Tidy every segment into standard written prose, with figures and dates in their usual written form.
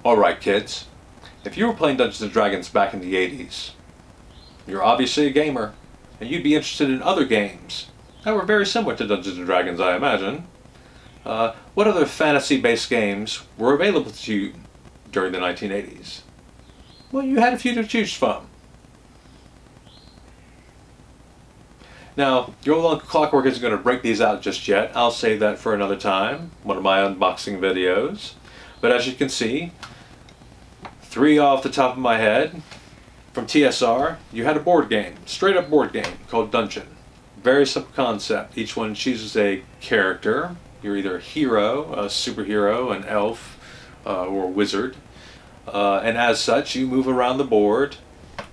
Alright kids, if you were playing Dungeons & Dragons back in the 80s, you're obviously a gamer, and you'd be interested in other games that were very similar to Dungeons & Dragons, I imagine. What other fantasy-based games were available to you during the 1980s? Well, you had a few to choose from. Now, your old Uncle Clockwork isn't going to break these out just yet. I'll save that for another time, one of my unboxing videos. But as you can see, three off the top of my head, from TSR, you had a board game, straight up board game, called Dungeon. Very simple concept. Each one chooses a character. You're either a hero, a superhero, an elf, or a wizard. And as such, you move around the board,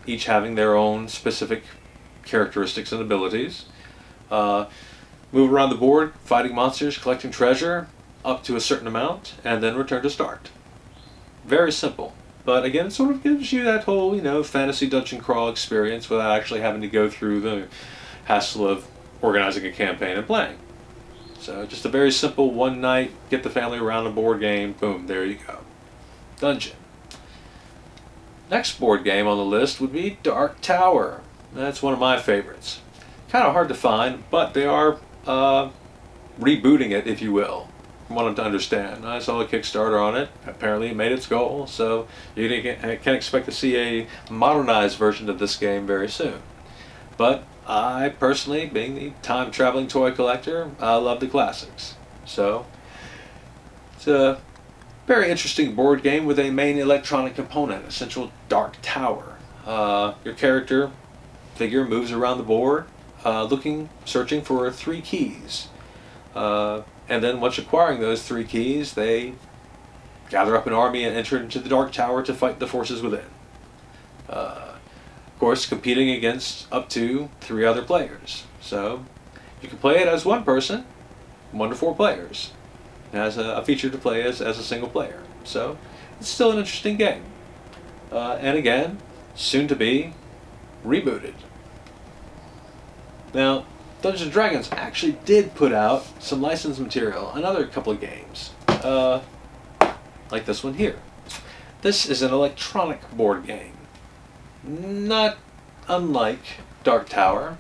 each having their own specific characteristics and abilities. Move around the board, fighting monsters, collecting treasure, up to a certain amount, and then return to start. Very simple. But again, it sort of gives you that whole, fantasy dungeon crawl experience without actually having to go through the hassle of organizing a campaign and playing. So just a very simple one night, get the family around a board game, boom, there you go. Dungeon. Next board game on the list would be Dark Tower. That's one of my favorites. Kind of hard to find, but they are rebooting it, if you will. Wanted to understand. I saw a Kickstarter on it. Apparently it made its goal, so you can expect to see a modernized version of this game very soon. But I personally, being the time-traveling toy collector, I love the classics. So it's a very interesting board game with a main electronic component, a central dark tower. Your character figure moves around the board, searching for 3 keys. And then once acquiring those 3 keys, they gather up an army and enter into the Dark Tower to fight the forces within. Of course, competing against up to 3 other players. So you can play it as one person, 1 to 4 players. It has a feature to play as a single player. So it's still an interesting game. And again, soon to be rebooted. Now, Dungeons & Dragons actually did put out some licensed material, another couple of games, like this one here. This is an electronic board game, not unlike Dark Tower,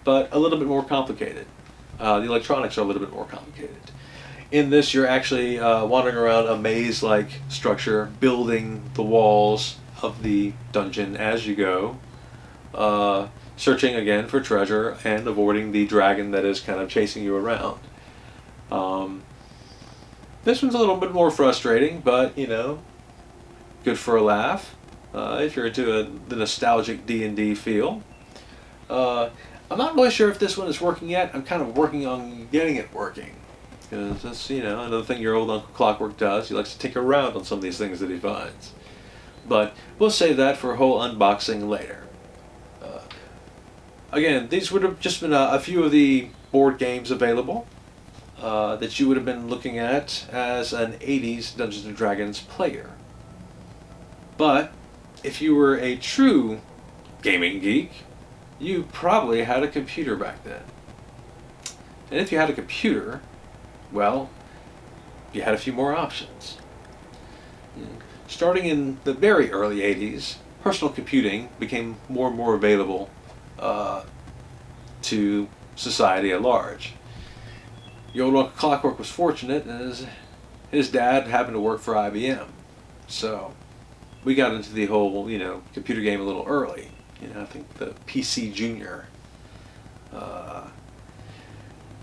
but a little bit more complicated. The electronics are a little bit more complicated. In this, you're actually wandering around a maze-like structure, building the walls of the dungeon as you go. Searching again for treasure and avoiding the dragon that is kind of chasing you around. This one's a little bit more frustrating, but good for a laugh if you're into the nostalgic D&D feel. I'm not really sure if this one is working yet. I'm kind of working on getting it working, because that's another thing your old Uncle Clockwork does. He likes to tinker around on some of these things that he finds. But we'll save that for a whole unboxing later. Again, these would have just been a few of the board games available that you would have been looking at as an 80s Dungeons & Dragons player. But if you were a true gaming geek, you probably had a computer back then. And if you had a computer, well, you had a few more options. Starting in the very early 80s, personal computing became more and more available to society at large. Your old Uncle Clockwork was fortunate as his dad happened to work for IBM. So we got into the whole, computer game a little early. I think the PC Junior. One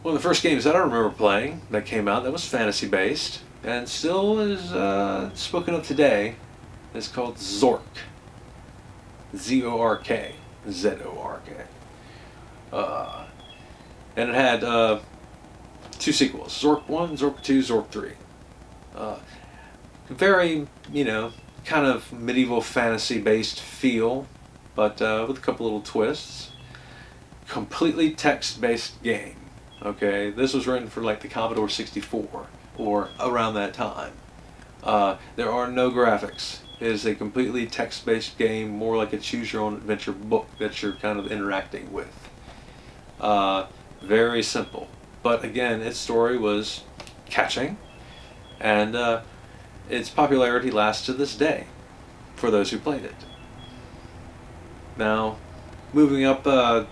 of the first games that I remember playing that came out that was fantasy based and still is spoken of today is called Zork. Z-O-R-K. Z-O-R-K. And it had two sequels, Zork 1, Zork 2, Zork 3. Very, kind of medieval fantasy-based feel, but with a couple little twists. Completely text-based game. Okay, this was written for like the Commodore 64 or around that time. There are no graphics. It is a completely text-based game, more like a choose-your-own-adventure book that you're kind of interacting with. Very simple, but again, its story was catching, and its popularity lasts to this day for those who played it. Now, moving up, the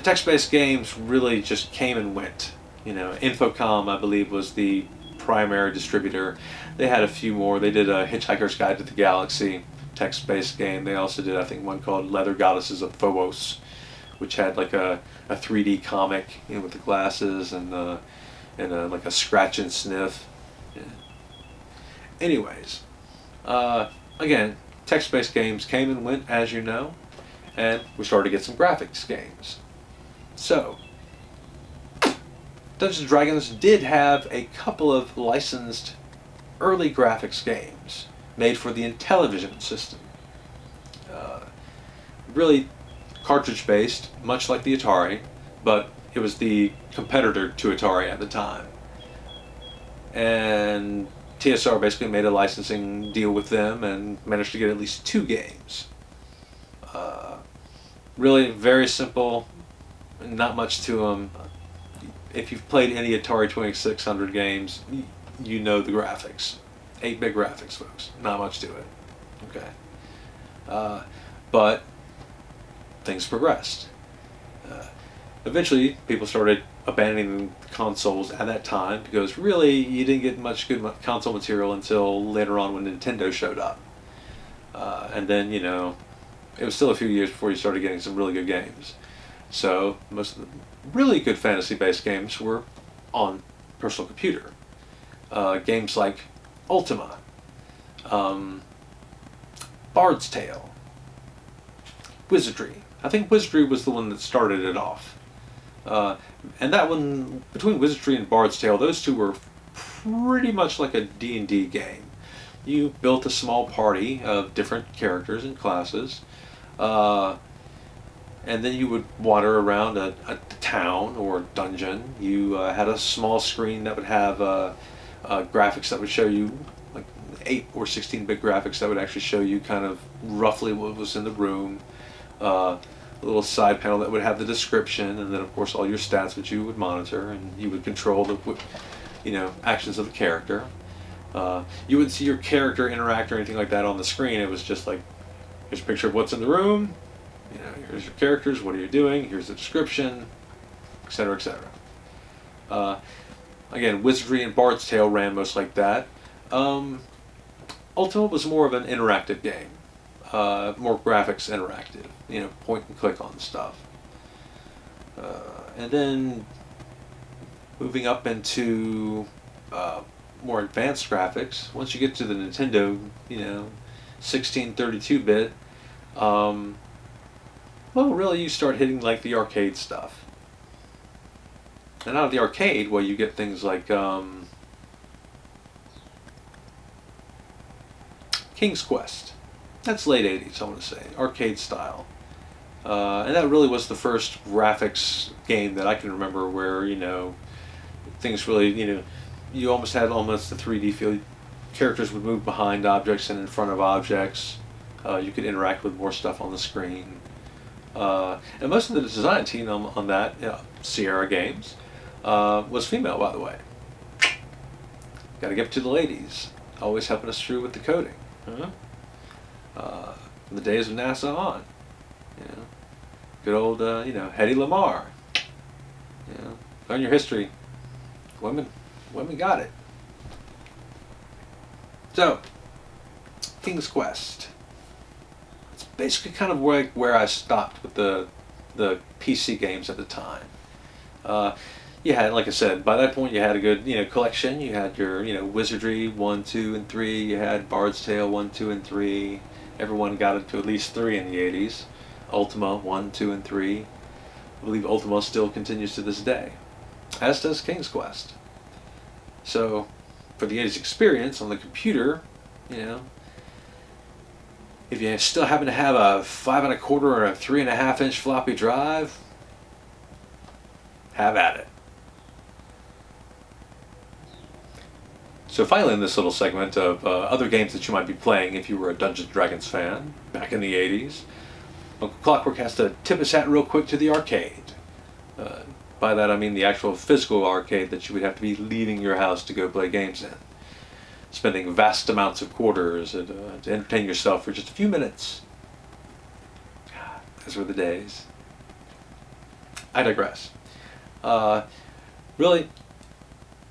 text-based games really just came and went. Infocom, I believe, was the primary distributor. They had a few more. They did a Hitchhiker's Guide to the Galaxy text-based game. They also did, I think, one called Leather Goddesses of Phobos, which had like a 3D comic, with the glasses and like a scratch and sniff. Yeah. Anyways, again, text-based games came and went, as you know, and we started to get some graphics games. So, Dungeons & Dragons did have a couple of licensed early graphics games made for the Intellivision system. Really cartridge-based, much like the Atari, but it was the competitor to Atari at the time. And TSR basically made a licensing deal with them and managed to get at least 2 games. Really very simple, not much to them. If you've played any Atari 2600 games, you know the graphics. 8-bit graphics, folks. Not much to it. Okay. But things progressed. Eventually, people started abandoning the consoles at that time because really you didn't get much good console material until later on when Nintendo showed up. And then, it was still a few years before you started getting some really good games. So most of the really good fantasy-based games were on personal computer. Games like Ultima, Bard's Tale, Wizardry. I think Wizardry was the one that started it off. And that one, between Wizardry and Bard's Tale, those two were pretty much like a D&D game. You built a small party of different characters and classes, and then you would wander around a town or dungeon. You had a small screen that would have graphics that would show you, like 8 or 16-bit graphics that would actually show you kind of roughly what was in the room. A little side panel that would have the description, and then of course all your stats which you would monitor, and you would control the actions of the character. You wouldn't see your character interact or anything like that on the screen. It was just like, here's a picture of what's in the room, here's your characters, what are you doing, here's the description, etc., etc. Again, Wizardry and Bard's Tale ran most like that. Ultima was more of an interactive game, more graphics interactive, point and click on stuff. And then moving up into more advanced graphics, once you get to the Nintendo, 1632-bit, well, really you start hitting like the arcade stuff. And out of the arcade, well, you get things like King's Quest. That's late 80s, I want to say, arcade style. And that really was the first graphics game that I can remember where, things really, you almost had almost the 3D feel. Characters would move behind objects and in front of objects. You could interact with more stuff on the screen. And most of the design team on that, Sierra Games, was female, by the way. Got to give it to the ladies, always helping us through with the coding. From the days of NASA on, good old, Hedy Lamarr. Learn your history. Women got it. So, King's Quest. It's basically kind of where I stopped with the PC games at the time. You had, like I said, by that point you had a good, collection. You had your, Wizardry 1, 2, and 3. You had Bard's Tale 1, 2, and 3. Everyone got it to at least 3 in the 80s. Ultima 1, 2, and 3. I believe Ultima still continues to this day, as does King's Quest. So, for the 80s experience on the computer, you know, if you still happen to have a 5 1/4 or a 3.5 inch floppy drive, have at it. So finally, in this little segment of other games that you might be playing if you were a Dungeons & Dragons fan back in the 80s, Uncle Clockwork has to tip his hat real quick to the arcade. By that I mean the actual physical arcade that you would have to be leaving your house to go play games in. Spending vast amounts of quarters to entertain yourself for just a few minutes. Those were the days. I digress. Really,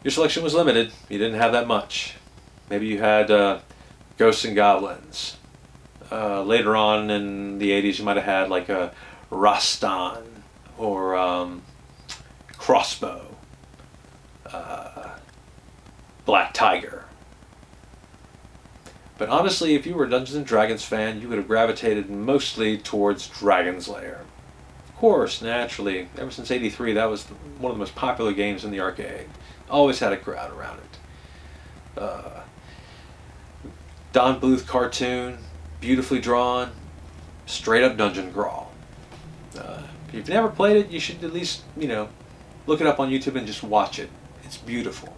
your selection was limited. You didn't have that much. Maybe you had Ghosts and Goblins. Later on in the 80s, you might have had like a Rastan or Crossbow, Black Tiger. But honestly, if you were a Dungeons & Dragons fan, you would have gravitated mostly towards Dragon's Lair. Of course, naturally, ever since '83, that was one of the most popular games in the arcade. Always had a crowd around it. Don Bluth cartoon, beautifully drawn, straight up dungeon crawl. If you've never played it, you should at least, look it up on YouTube and just watch it. It's beautiful.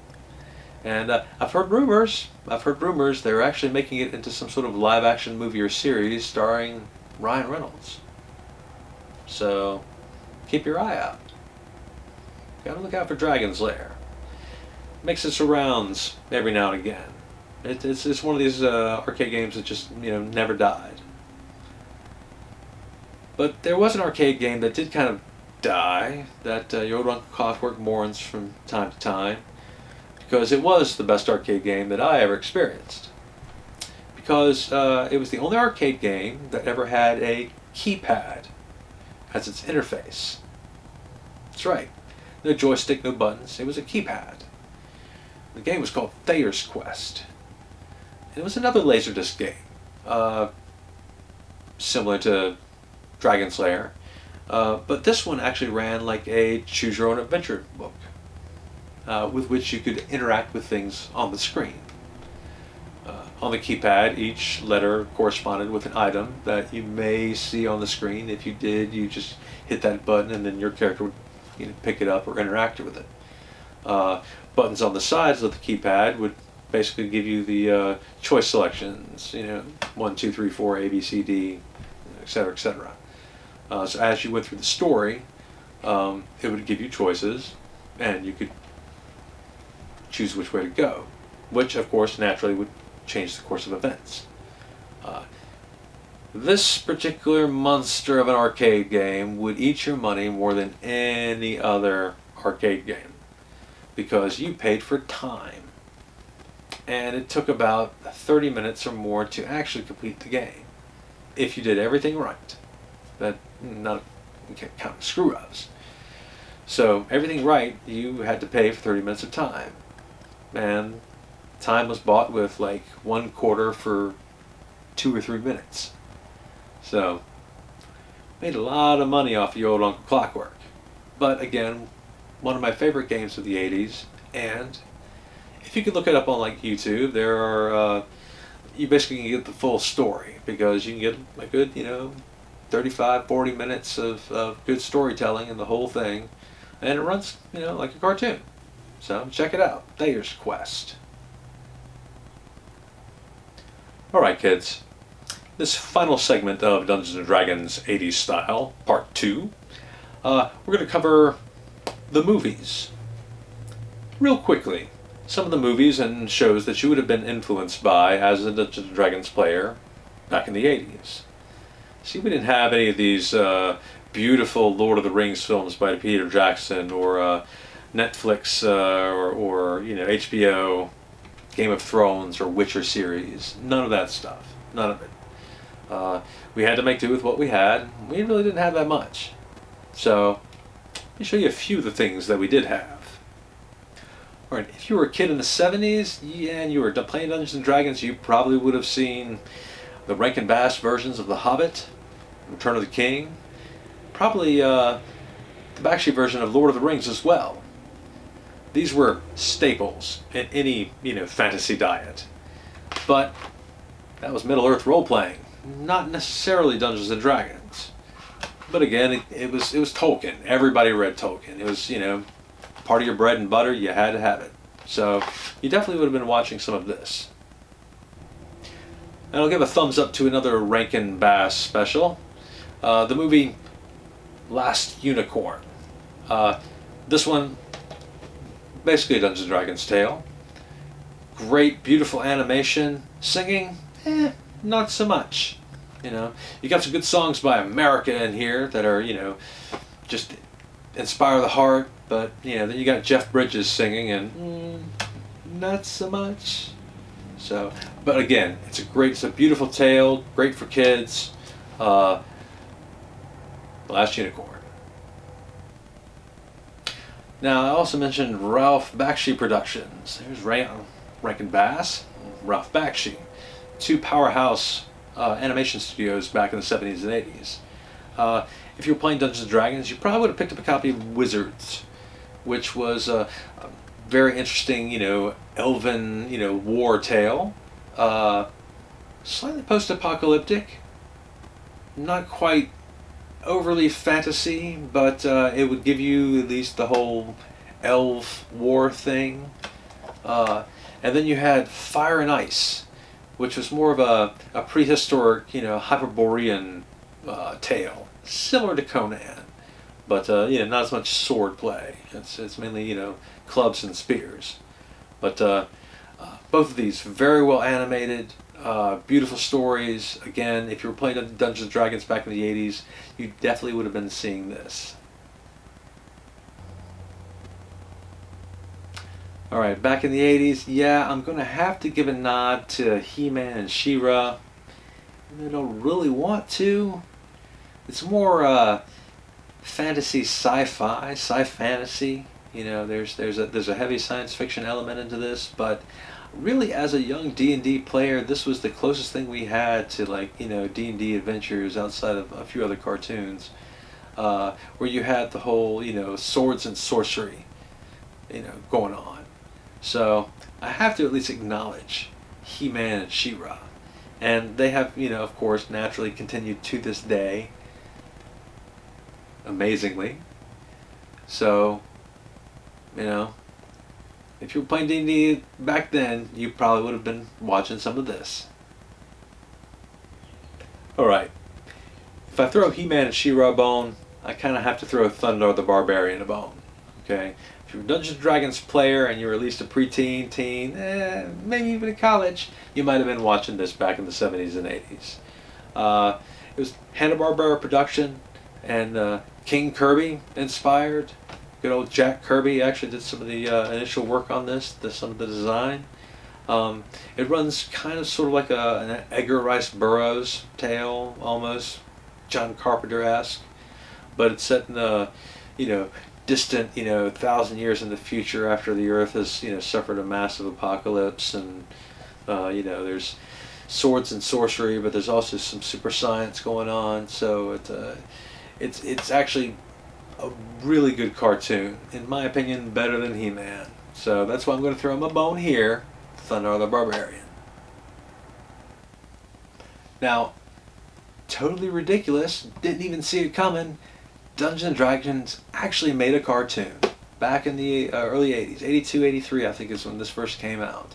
And I've heard rumors they're actually making it into some sort of live action movie or series starring Ryan Reynolds. So keep your eye out. Gotta look out for Dragon's Lair. Makes its rounds every now and again. It's one of these arcade games that just never died. But there was an arcade game that did kind of die that your old Uncle Clockwork mourns from time to time, because it was the best arcade game that I ever experienced. Because it was the only arcade game that ever had a keypad as its interface. That's right. No joystick, no buttons. It was a keypad. The game was called Thayer's Quest. And it was another Laserdisc game, similar to Dragon's Lair. But this one actually ran like a choose your own adventure book, with which you could interact with things on the screen. On the keypad, each letter corresponded with an item that you may see on the screen. If you did, you just hit that button and then your character would pick it up or interact with it. Buttons on the sides of the keypad would basically give you the choice selections, 1, 2, 3, 4, A, B, C, D, etc., etc. So as you went through the story, it would give you choices, and you could choose which way to go, which of course naturally would change the course of events. This particular monster of an arcade game would eat your money more than any other arcade game, because you paid for time, and it took about 30 minutes or more to actually complete the game, if you did everything right. That not counting screw-ups. So everything right, you had to pay for 30 minutes of time, and time was bought with like 1/4 for 2 or 3 minutes. So made a lot of money off of your old Uncle Clockwork. But again, one of my favorite games of the 80s, and if you could look it up on like YouTube, there are you basically can get the full story, because you can get a good 35-40 minutes of good storytelling in the whole thing, and it runs like a cartoon. So check it out, Thayer's Quest. Alright kids, this final segment of Dungeons & Dragons 80s Style, Part 2, we're going to cover the movies. Real quickly, some of the movies and shows that you would have been influenced by as a Dungeons & Dragons player back in the 80s. See, we didn't have any of these beautiful Lord of the Rings films by Peter Jackson, or Netflix, or HBO Game of Thrones or Witcher series. None of that stuff. None of it. We had to make do with what we had. We really didn't have that much. So, let me show you a few of the things that we did have. Alright, if you were a kid in the 70s, and you were playing Dungeons & Dragons, you probably would have seen the Rankin Bass versions of The Hobbit, Return of the King, probably the Bakshi version of Lord of the Rings as well. These were staples in any, fantasy diet. But that was Middle-earth role-playing, not necessarily Dungeons and Dragons. But again, it was Tolkien. Everybody read Tolkien. It was, part of your bread and butter. You had to have it. So you definitely would have been watching some of this. And I'll give a thumbs up to another Rankin Bass special. The movie Last Unicorn. This one, basically a Dungeons and Dragons tale. Great, beautiful animation. Singing, not so much. You got some good songs by America in here that are, just inspire the heart. But, then you got Jeff Bridges singing and not so much. So, but again, it's a beautiful tale, great for kids. Last Unicorn. Now, I also mentioned Ralph Bakshi Productions. There's Rankin Bass, Ralph Bakshi. Two powerhouse animation studios back in the 70s and 80s. If you were playing Dungeons & Dragons, you probably would have picked up a copy of Wizards, which was a very interesting, elven, war tale. Slightly post-apocalyptic. Not quite overly fantasy, but it would give you at least the whole elf war thing. And then you had Fire and Ice, which was more of a prehistoric, Hyperborean tale, similar to Conan, but not as much sword play. It's mainly clubs and spears. But both of these very well animated, beautiful stories. Again, if you were playing Dungeons and Dragons back in the 80s, you definitely would have been seeing this. Alright, back in the 80s, yeah, I'm going to have to give a nod to He-Man and She-Ra. I don't really want to. It's more fantasy sci-fi, sci-fantasy. There's a heavy science fiction element into this, but really as a young D&D player, this was the closest thing we had to D&D adventures outside of a few other cartoons, where you had the whole, swords and sorcery, going on. So I have to at least acknowledge He-Man and She-Ra. And they have, of course, naturally continued to this day. Amazingly. So, if you were playing D&D back then, you probably would have been watching some of this. Alright. If I throw He-Man and She-Ra a bone, I kind of have to throw Thundar the Barbarian a bone. Okay? If you're a Dungeons & Dragons player and you're at least a preteen, teen, maybe even in college, you might have been watching this back in the 70s and 80s. It was Hanna-Barbera production and King Kirby inspired. Good old Jack Kirby actually did some of the initial work on this, some of the design. It runs kind of sort of like an Edgar Rice Burroughs tale, almost John Carpenter-esque, but it's set in the, distant, 1,000 years in the future after the Earth has, suffered a massive apocalypse, and there's swords and sorcery, but there's also some super science going on. So it's actually a really good cartoon, in my opinion, better than He-Man. So that's why I'm going to throw him a bone here, Thundar the Barbarian. Now, totally ridiculous, didn't even see it coming. Dungeons & Dragons actually made a cartoon back in the early 80s, 82, 83 I think is when this first came out.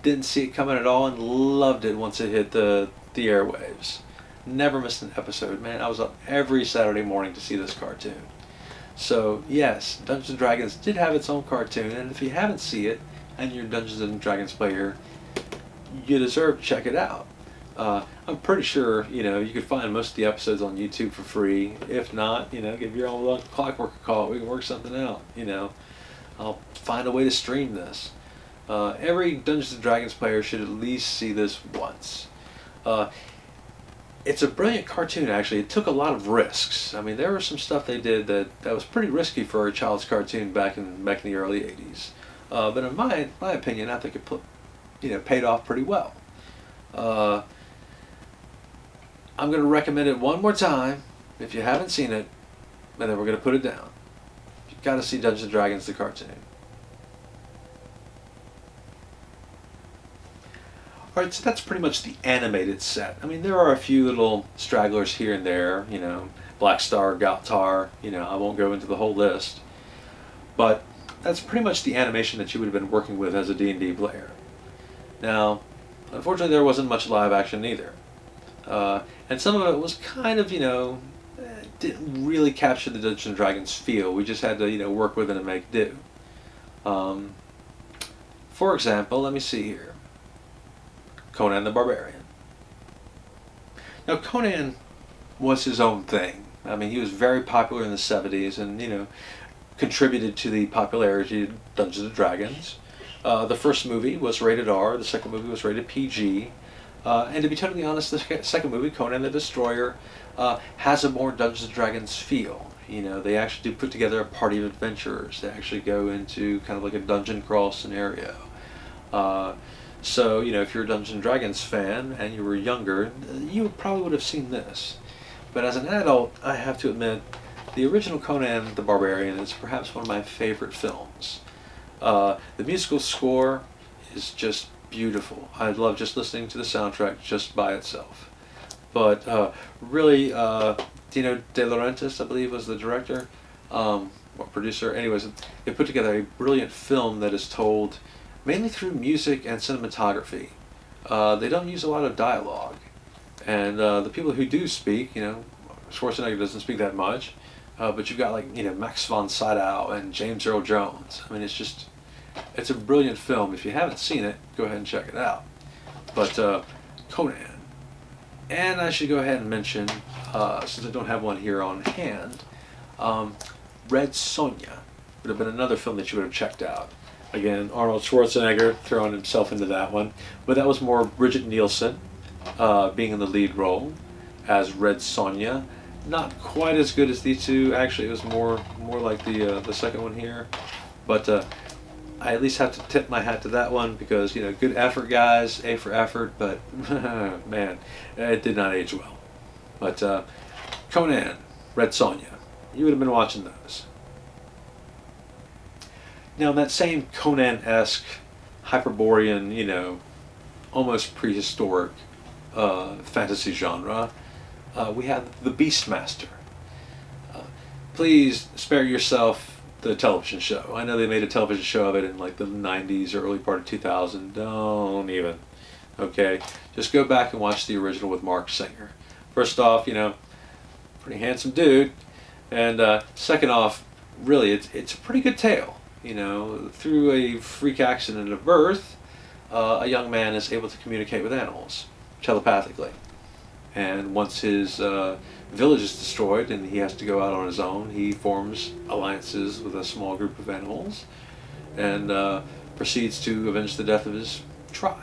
Didn't see it coming at all and loved it once it hit the airwaves. Never missed an episode, man. I was up every Saturday morning to see this cartoon. So yes, Dungeons & Dragons did have its own cartoon, and if you haven't seen it and you're a Dungeons & Dragons player, you deserve to check it out. I'm pretty sure, you could find most of the episodes on YouTube for free. If not, give your own Uncle Clockwork a call. We can work something out, I'll find a way to stream this. Every Dungeons & Dragons player should at least see this once. It's a brilliant cartoon, actually. It took a lot of risks. I mean, there was some stuff they did that was pretty risky for a child's cartoon back in the early 80s. But in my opinion, I think it paid off pretty well. I'm going to recommend it one more time if you haven't seen it, and then we're going to put it down. You've got to see Dungeons & Dragons the cartoon. Alright, so that's pretty much the animated set. I mean, there are a few little stragglers here and there, you know, Black Star, Galtar, you know, I won't go into the whole list. But that's pretty much the animation that you would have been working with as a D&D player. Now, unfortunately there wasn't much live action either. And some of it was kind of, you know, didn't really capture the Dungeons & Dragons feel. We just had to, you know, work with it and make do. For example, let me see here. Conan the Barbarian. Now, Conan was his own thing. I mean, he was very popular in the 70s and, you know, contributed to the popularity of Dungeons & Dragons. The first movie was rated R, the second movie was rated PG. And to be totally honest, the second movie, Conan the Destroyer, has a more Dungeons & Dragons feel. You know, they actually do put together a party of adventurers. They actually go into kind of like a dungeon crawl scenario. So, you know, if you're a Dungeons & Dragons fan and you were younger, you probably would have seen this. But as an adult, I have to admit, the original Conan the Barbarian is perhaps one of my favorite films. The musical score is just beautiful. I love just listening to the soundtrack just by itself. But really, Dino De Laurentiis, I believe, was the director, or producer. Anyways, they put together a brilliant film that is told mainly through music and cinematography. They don't use a lot of dialogue. And the people who do speak, you know, Schwarzenegger doesn't speak that much, but you've got like, you know, Max von Sydow and James Earl Jones. I mean, it's a brilliant film. If you haven't seen it, go ahead and check it out. But Conan. And I should go ahead and mention, since I don't have one here on hand, Red Sonja would have been another film that you would have checked out. Again, Arnold Schwarzenegger throwing himself into that one. But that was more Bridget Nielsen being in the lead role as Red Sonja. Not quite as good as these two. Actually, it was more like the second one here. But I at least have to tip my hat to that one because, you know, good effort, guys. A for effort. But, man, it did not age well. But Conan, Red Sonja. You would have been watching those. Now, in that same Conan-esque, Hyperborean, you know, almost prehistoric fantasy genre, we have the Beastmaster. Please spare yourself the television show. I know they made a television show of it in like the 90s or early part of 2000. Don't even. Okay? Just go back and watch the original with Mark Singer. First off, you know, pretty handsome dude. And second off, really, it's a pretty good tale. You know, through a freak accident of birth, a young man is able to communicate with animals telepathically. And once his village is destroyed and he has to go out on his own, he forms alliances with a small group of animals and proceeds to avenge the death of his tribe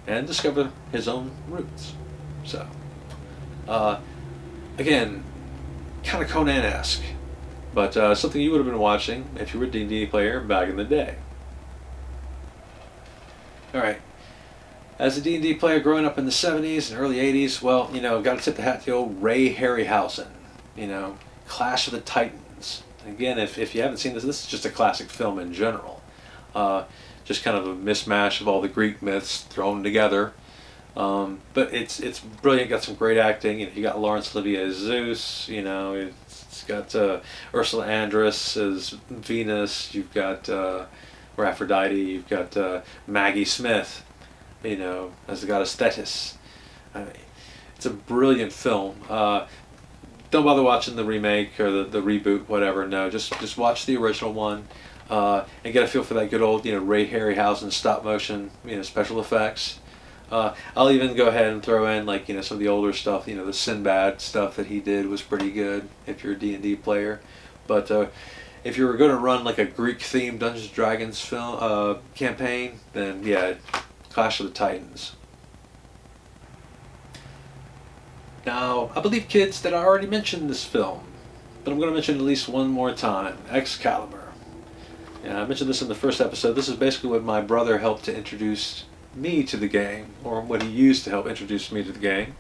and discover his own roots. So, again, kind of Conan-esque. But something you would have been watching if you were a D&D player back in the day. Alright. As a D&D player growing up in the 70s and early 80s, well, you know, got to tip the hat to the old Ray Harryhausen. You know, Clash of the Titans. Again, if you haven't seen this is just a classic film in general. Just kind of a mismatch of all the Greek myths thrown together. But it's brilliant. Got some great acting. You know, you got Laurence Olivier as Zeus. You know, it's got Ursula Andress as Venus. You've got or Aphrodite. You've got Maggie Smith, you know, as the goddess Thetis. I mean, it's a brilliant film. Don't bother watching the remake or the reboot, whatever. No, just watch the original one and get a feel for that good old, you know, Ray Harryhausen stop motion, you know, special effects. I'll even go ahead and throw in, like, you know, some of the older stuff. You know, the Sinbad stuff that he did was pretty good if you're a D&D player. But if you were going to run like a Greek-themed Dungeons & Dragons film campaign, then yeah, Clash of the Titans. Now, I believe, kids, that I already mentioned this film, but I'm going to mention it at least one more time. Excalibur. Yeah, I mentioned this in the first episode. This is basically what my brother helped to introduce me to the game, or what he used to help introduce me to the game.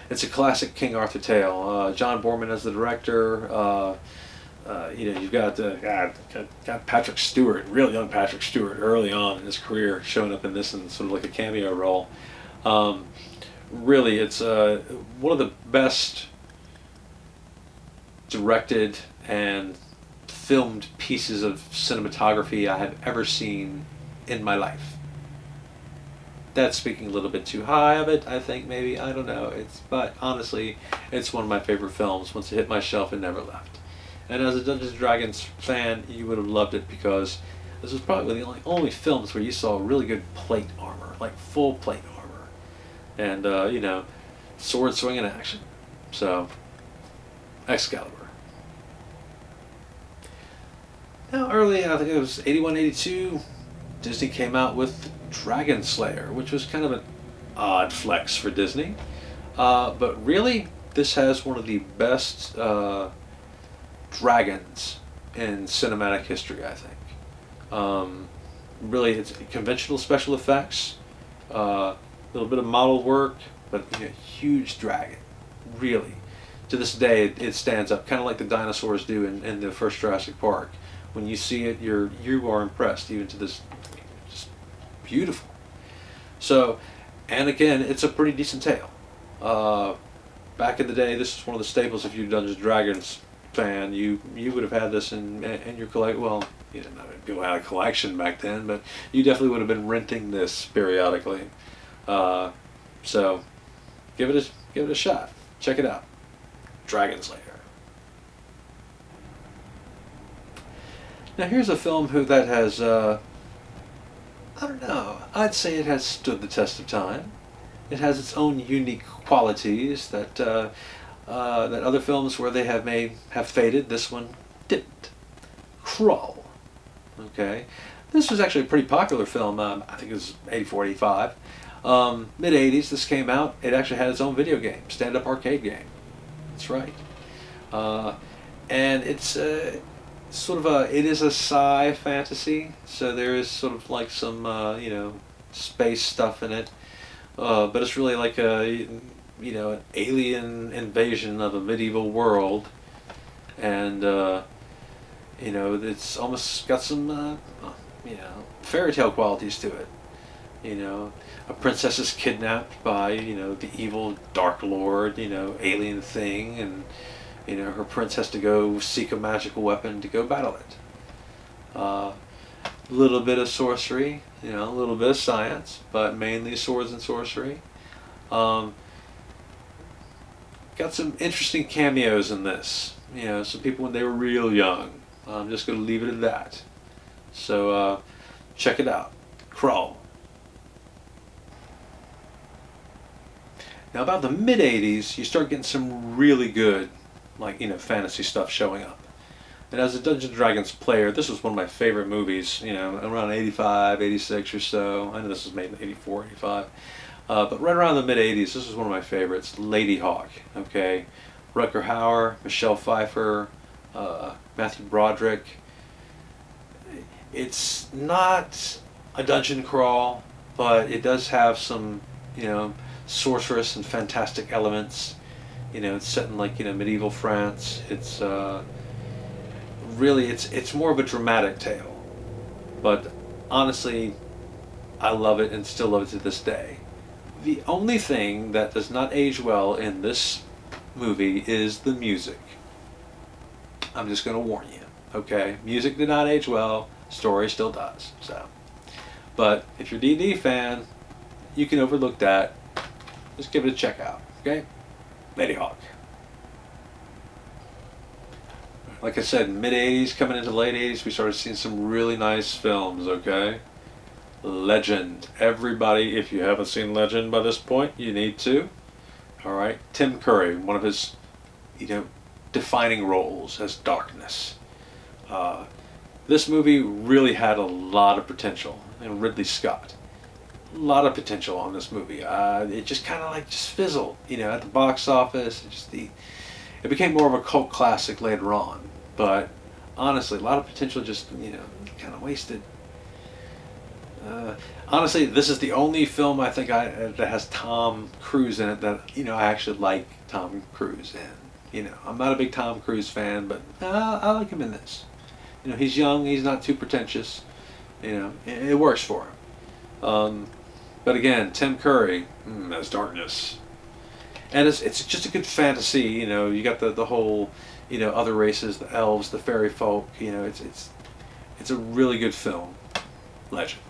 It's a classic King Arthur tale. John Borman as the director. You've got Patrick Stewart, real young Patrick Stewart, early on in his career, showing up in this in sort of like a cameo role. Really, it's one of the best directed and filmed pieces of cinematography I have ever seen in my life. That's speaking a little bit too high of it, I think, maybe. I don't know. But honestly, it's one of my favorite films. Once it hit my shelf, it never left. And as a Dungeons & Dragons fan, you would have loved it because this was probably the only films where you saw really good plate armor, like full plate armor. And, sword swinging action. So, Excalibur. Now, early, I think it was 81, 82, Disney came out with Dragon Slayer, which was kind of an odd flex for Disney. But really, this has one of the best dragons in cinematic history, I think. Really, it's conventional special effects, a little bit of model work, but huge dragon. Really, to this day, it stands up, kind of like the dinosaurs do in the first Jurassic Park. When you see it, you are impressed, even to this, just beautiful. So, and again, it's a pretty decent tale. Back in the day, this is one of the staples. If you're a Dungeons & Dragons fan, you would have had this in your collection. Well, you didn't know people had a collection back then, but you definitely would have been renting this periodically. So, give it a shot. Check it out. Dragon Slayer. Now here's a film that has, I don't know, I'd say it has stood the test of time. It has its own unique qualities that other films where they have faded. This one didn't. Krull. Okay, this was actually a pretty popular film. I think it was 84, 85. Mid 80s. This came out. It actually had its own video game, stand-up arcade game. That's right. And it's sort of it is a sci fantasy, so there is sort of like some space stuff in it, but it's really like an alien invasion of a medieval world, and it's almost got some fairy tale qualities to it. A princess is kidnapped by the evil Dark Lord, alien thing, and her prince has to go seek a magical weapon to go battle it. A little bit of sorcery, a little bit of science, but mainly swords and sorcery. Got some interesting cameos in this. Some people when they were real young. I'm just going to leave it at that. So check it out. Krull. Now about the mid 80s, you start getting some really good fantasy stuff showing up. And as a Dungeons & Dragons player, this was one of my favorite movies, around 85, 86 or so. I know this was made in 84, 85. But right around the mid-80s, this was one of my favorites, Lady Hawk, okay? Rutger Hauer, Michelle Pfeiffer, Matthew Broderick. It's not a dungeon crawl, but it does have some, sorcerous and fantastic elements. It's set in medieval France. It's really it's more of a dramatic tale, but honestly, I love it and still love it to this day. The only thing that does not age well in this movie is the music. I'm just going to warn you, okay? Music did not age well. Story still does. So, but if you're a D&D fan, you can overlook that. Just give it a check out, okay? Lady Hawk. Like I said, mid-80s, coming into late 80s, we started seeing some really nice films, okay? Legend. Everybody, if you haven't seen Legend by this point, you need to. Alright? Tim Curry, one of his, defining roles as Darkness. This movie really had a lot of potential. And Ridley Scott. A lot of potential on this movie. It just kind of just fizzled, at the box office. It became more of a cult classic later on. But honestly, a lot of potential just, kind of wasted. Honestly, this is the only film I think that has Tom Cruise in it that I actually like Tom Cruise in. I'm not a big Tom Cruise fan, but I like him in this. He's young, he's not too pretentious. It works for him. But again, Tim Curry as Darkness, and it's just a good fantasy. You got the whole other races, the elves, the fairy folk. It's a really good film. Legend.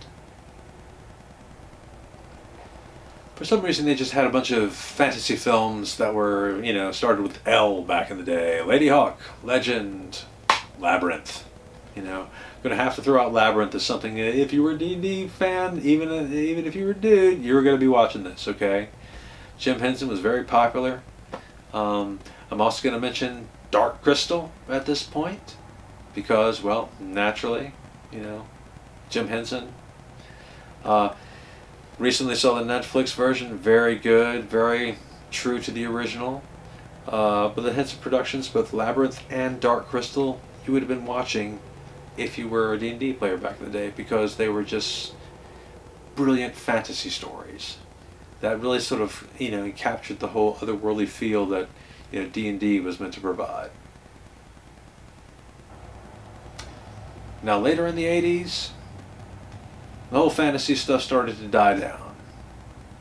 For some reason, they just had a bunch of fantasy films that were, started with L back in the day. Lady Hawk, Legend, Labyrinth. Going to have to throw out Labyrinth as something. If you were a D&D fan, even if you were a dude, you were going to be watching this, okay? Jim Henson was very popular. I'm also going to mention Dark Crystal at this point because, well, naturally, Jim Henson. Recently saw the Netflix version, very good, very true to the original. But the Henson Productions, both Labyrinth and Dark Crystal, you would have been watching if you were a D&D player back in the day because they were just brilliant fantasy stories that really sort of, captured the whole otherworldly feel that, D&D was meant to provide. Now later in the 80s, the whole fantasy stuff started to die down.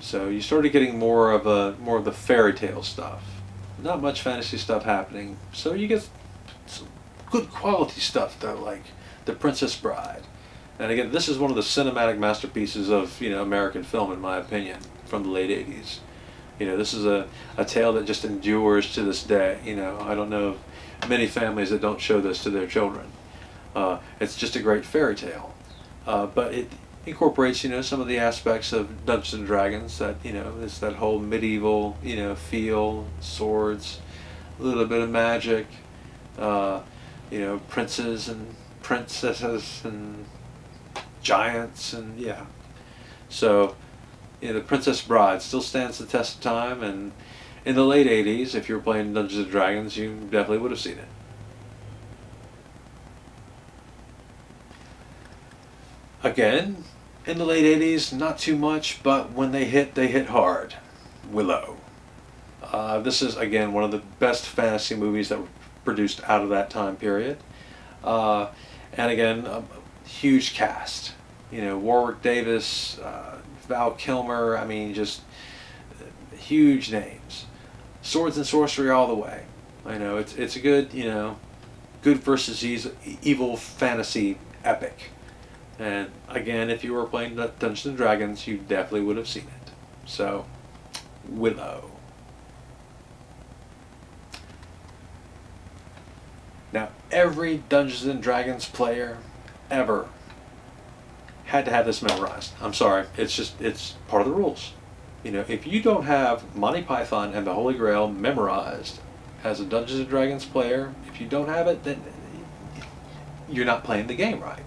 So you started getting more of the fairy tale stuff. Not much fantasy stuff happening. So you get some good quality stuff though, like The Princess Bride. And again, this is one of the cinematic masterpieces of American film, in my opinion, from the late 80s. This is a tale that just endures to this day. I don't know of many families that don't show this to their children. It's just a great fairy tale. But it incorporates, some of the aspects of Dungeons and Dragons that, it's that whole medieval, feel, swords, a little bit of magic, princes and princesses and giants and yeah. So, The Princess Bride still stands the test of time, and in the late 80s, if you were playing Dungeons and Dragons, you definitely would have seen it. Again, in the late 80s, not too much, but when they hit hard. Willow. This is, again, one of the best fantasy movies that were produced out of that time period. And again, a huge cast. Warwick Davis, Val Kilmer, just huge names. Swords and sorcery all the way. It's a good, good versus evil fantasy epic. And again, if you were playing Dungeons and Dragons, you definitely would have seen it. So, Willow. Now, every Dungeons and Dragons player ever had to have this memorized. I'm sorry, it's part of the rules. If you don't have Monty Python and the Holy Grail memorized as a Dungeons and Dragons player, if you don't have it, then you're not playing the game right.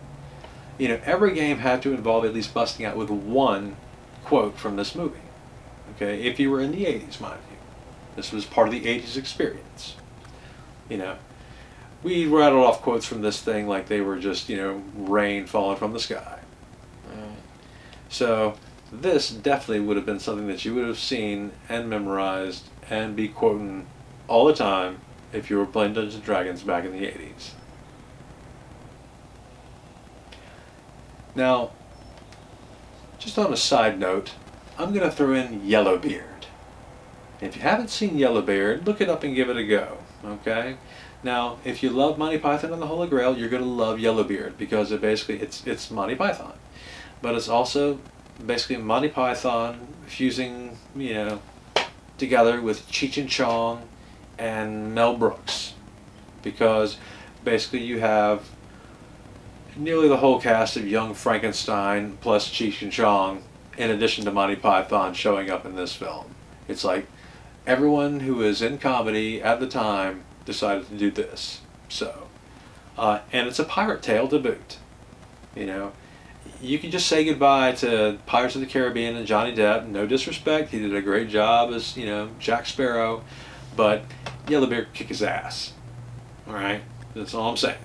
Every game had to involve at least busting out with one quote from this movie. Okay, if you were in the 80s, mind you. This was part of the 80s experience. We rattled off quotes from this thing like they were just, rain falling from the sky. So, this definitely would have been something that you would have seen and memorized and be quoting all the time if you were playing Dungeons and Dragons back in the 80s. Now, just on a side note, I'm going to throw in Yellowbeard. If you haven't seen Yellowbeard, look it up and give it a go, okay? Now, if you love Monty Python and the Holy Grail, you're going to love Yellowbeard because it's Monty Python. But it's also basically Monty Python fusing, together with Cheech and Chong and Mel Brooks. Because basically you have nearly the whole cast of Young Frankenstein plus Cheech and Chong, in addition to Monty Python showing up in this film. It's like everyone who was in comedy at the time decided to do this. So, and it's a pirate tale to boot. You can just say goodbye to Pirates of the Caribbean and Johnny Depp. No disrespect, he did a great job as, Jack Sparrow, but Yellowbeard kick his ass. All right, that's all I'm saying.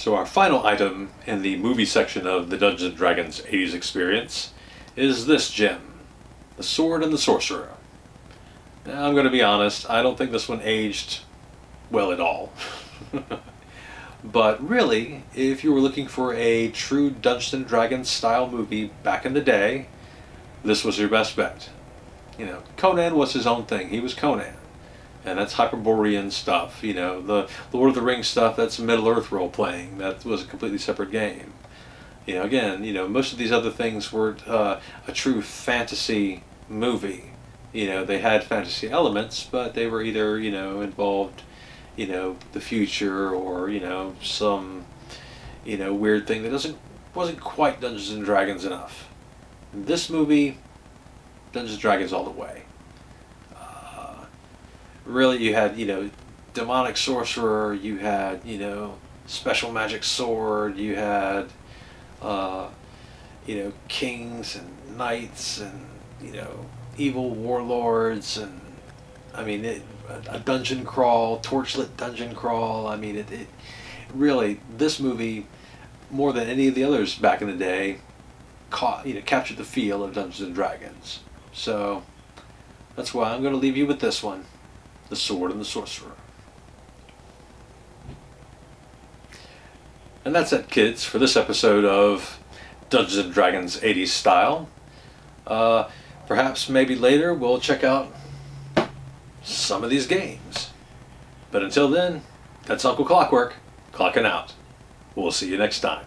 So our final item in the movie section of the Dungeons & Dragons 80s experience is this gem, the Sword and the Sorcerer. Now, I'm going to be honest, I don't think this one aged well at all. But really, if you were looking for a true Dungeons & Dragons style movie back in the day, this was your best bet. You know, Conan was his own thing. He was Conan. And that's Hyperborean stuff. You know, the Lord of the Rings stuff, that's Middle-earth role-playing. That was a completely separate game. You know, again, you know, most of these other things were a true fantasy movie. You know, they had fantasy elements, but they were either, you know, involved, you know, the future or, you know, some, you know, weird thing that wasn't quite Dungeons and Dragons enough. This movie, Dungeons and Dragons all the way. Really, you had, you know, demonic sorcerer, you had, you know, special magic sword, you had, you know, kings and knights and, you know, evil warlords and, I mean, a dungeon crawl, torchlit dungeon crawl. I mean, it really, this movie, more than any of the others back in the day, captured the feel of Dungeons and Dragons. So that's why I'm going to leave you with this one, The Sword and the Sorcerer. And that's it, kids, for this episode of Dungeons and Dragons 80s style. Perhaps maybe later we'll check out some of these games. But until then, that's Uncle Clockwork, clocking out. We'll see you next time.